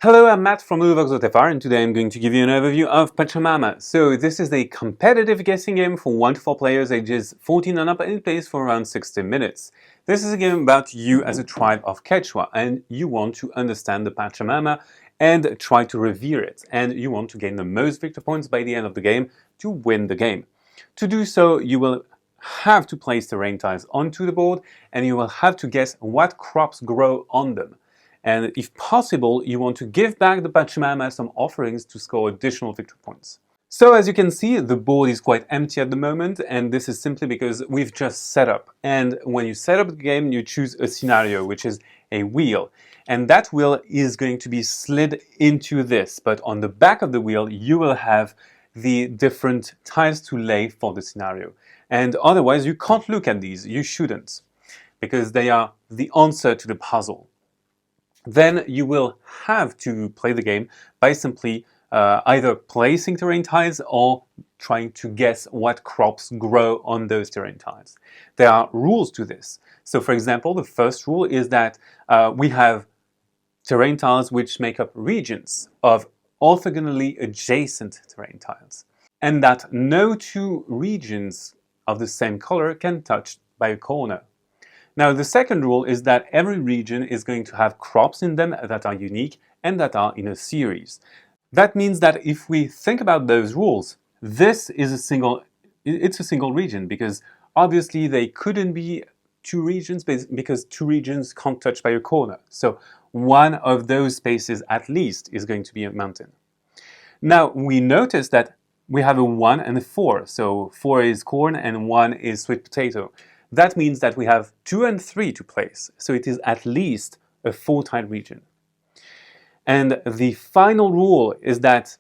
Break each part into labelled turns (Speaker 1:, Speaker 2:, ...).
Speaker 1: Hello, I'm Matt from Ludochrono, and today I'm going to give you an overview of Pachamama. So this is a competitive guessing game for 1 to 4 players ages 14 and up, and it plays for around 60 minutes. This is a game about you as a tribe of Quechua, and you want to understand the Pachamama and try to revere it, and you want to gain the most victory points by the end of the game to win the game. To do so, you will have to place terrain tiles onto the board, and you will have to guess what crops grow on them. And if possible, you want to give back the Pachamama some offerings to score additional victory points. So as you can see, the board is quite empty at the moment, and this is simply because we've just set up. And when you set up the game, you choose a scenario, which is a wheel. And that wheel is going to be slid into this, but on the back of the wheel, you will have the different tiles to lay for the scenario. And otherwise, you can't look at these, you shouldn't, because they are the answer to the puzzle. Then you will have to play the game by simply either placing terrain tiles or trying to guess what crops grow on those terrain tiles. There are rules to this. So for example, the first rule is that we have terrain tiles which make up regions of orthogonally adjacent terrain tiles, and that no two regions of the same color can touch by a corner. Now, the second rule is that every region is going to have crops in them that are unique and that are in a series. That means that if we think about those rules, this is a single region, because obviously they couldn't be two regions because two regions can't touch by a corner. So one of those spaces at least is going to be a mountain. Now, we notice that we have a 1 and a 4. So 4 is corn and 1 is sweet potato. That means that we have 2 and 3 to place, so it is at least a 4-tile region. And the final rule is that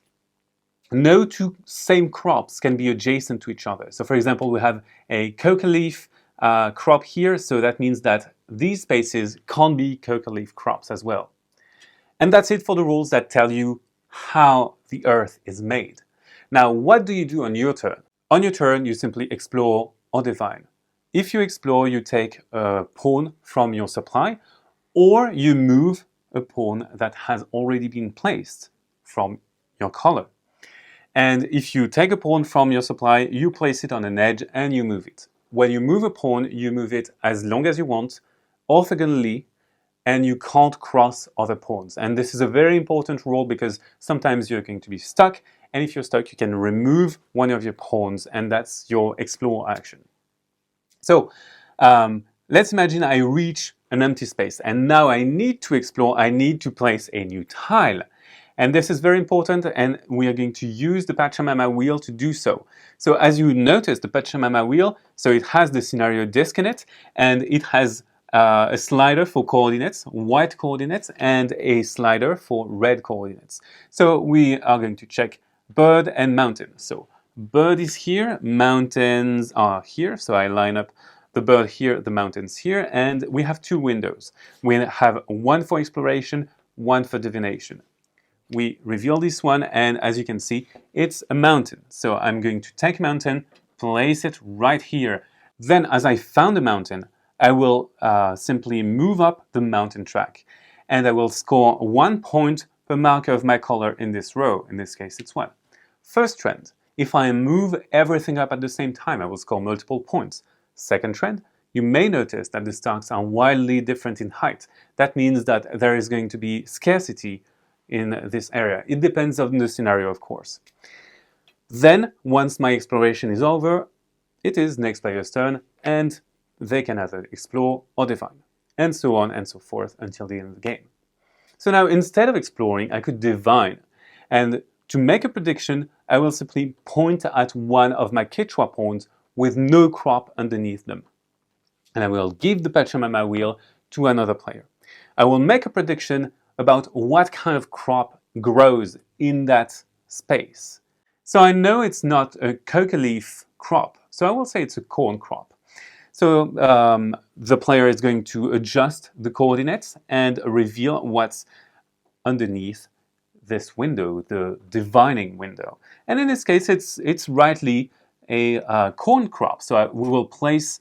Speaker 1: no two same crops can be adjacent to each other. So for example, we have a coca leaf crop here, so that means that these spaces can't be coca leaf crops as well. And that's it for the rules that tell you how the earth is made. Now, what do you do on your turn? On your turn, you simply explore or divine. If you explore, you take a pawn from your supply, or you move a pawn that has already been placed from your color. And if you take a pawn from your supply, you place it on an edge and you move it. When you move a pawn, you move it as long as you want, orthogonally, and you can't cross other pawns. And this is a very important rule because sometimes you're going to be stuck, and if you're stuck, you can remove one of your pawns, and that's your explore action. So let's imagine I reach an empty space, and now I need to explore, I need to place a new tile. And this is very important, and we are going to use the Pachamama wheel to do so. So as you notice, the Pachamama wheel, so it has the scenario disc in it, and it has a slider for coordinates, white coordinates, and a slider for red coordinates. So we are going to check bird and mountain. So bird is here, mountains are here, so I line up the bird here, the mountains here, and we have 2 windows. We have one for exploration, one for divination. We reveal this one, and as you can see, it's a mountain. So I'm going to take mountain, place it right here. Then as I found a mountain, I will simply move up the mountain track, and I will score 1 point per marker of my color in this row. In this case, it's 1. First trend. If I move everything up at the same time, I will score multiple points. Second trend, you may notice that the stacks are wildly different in height. That means that there is going to be scarcity in this area. It depends on the scenario, of course. Then, once my exploration is over, it is next player's turn, and they can either explore or divine, and so on and so forth until the end of the game. So now, instead of exploring, I could divine, and to make a prediction, I will simply point at one of my Quechua pawns with no crop underneath them. And I will give the Pachamama wheel to another player. I will make a prediction about what kind of crop grows in that space. So I know it's not a coca leaf crop, so I will say it's a corn crop. So the player is going to adjust the coordinates and reveal what's underneath this window, the divining window. And in this case, it's rightly a corn crop. So we will place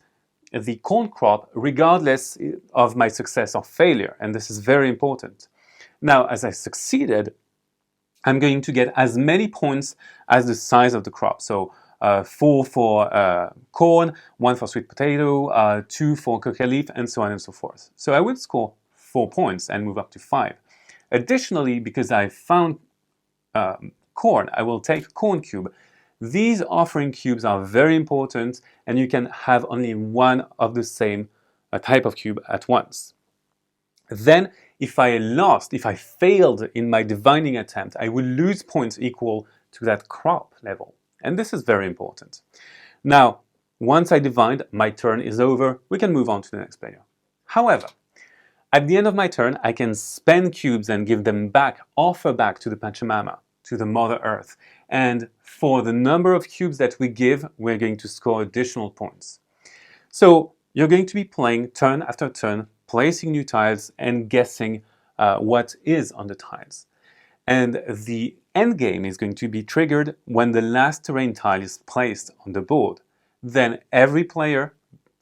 Speaker 1: the corn crop regardless of my success or failure. And this is very important. Now, as I succeeded, I'm going to get as many points as the size of the crop. So 4 for corn, 1 for sweet potato, 2 for coca leaf, and so on and so forth. So I would score 4 points and move up to 5. Additionally, because I found corn, I will take corn cube. These offering cubes are very important, and you can have only one of the same type of cube at once. Then, if I failed in my divining attempt, I will lose points equal to that crop level. And this is very important. Now, once I divined, my turn is over. We can move on to the next player. However, at the end of my turn, I can spend cubes and give them back, offer back to the Pachamama, to the Mother Earth. And for the number of cubes that we give, we're going to score additional points. So you're going to be playing turn after turn, placing new tiles and guessing what is on the tiles. And the end game is going to be triggered when the last terrain tile is placed on the board. Then every player,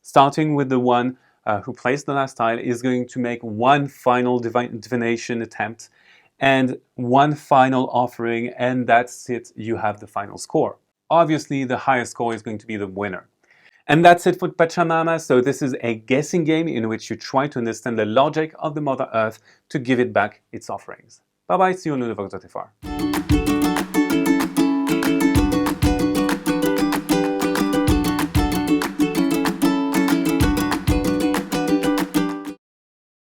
Speaker 1: starting with the one who placed the last tile, is going to make one final divination attempt and one final offering, and that's it, you have the final score. Obviously, the highest score is going to be the winner. And that's it for Pachamama. So this is a guessing game in which you try to understand the logic of the Mother Earth to give it back its offerings. Bye bye, see you on Ludochrono.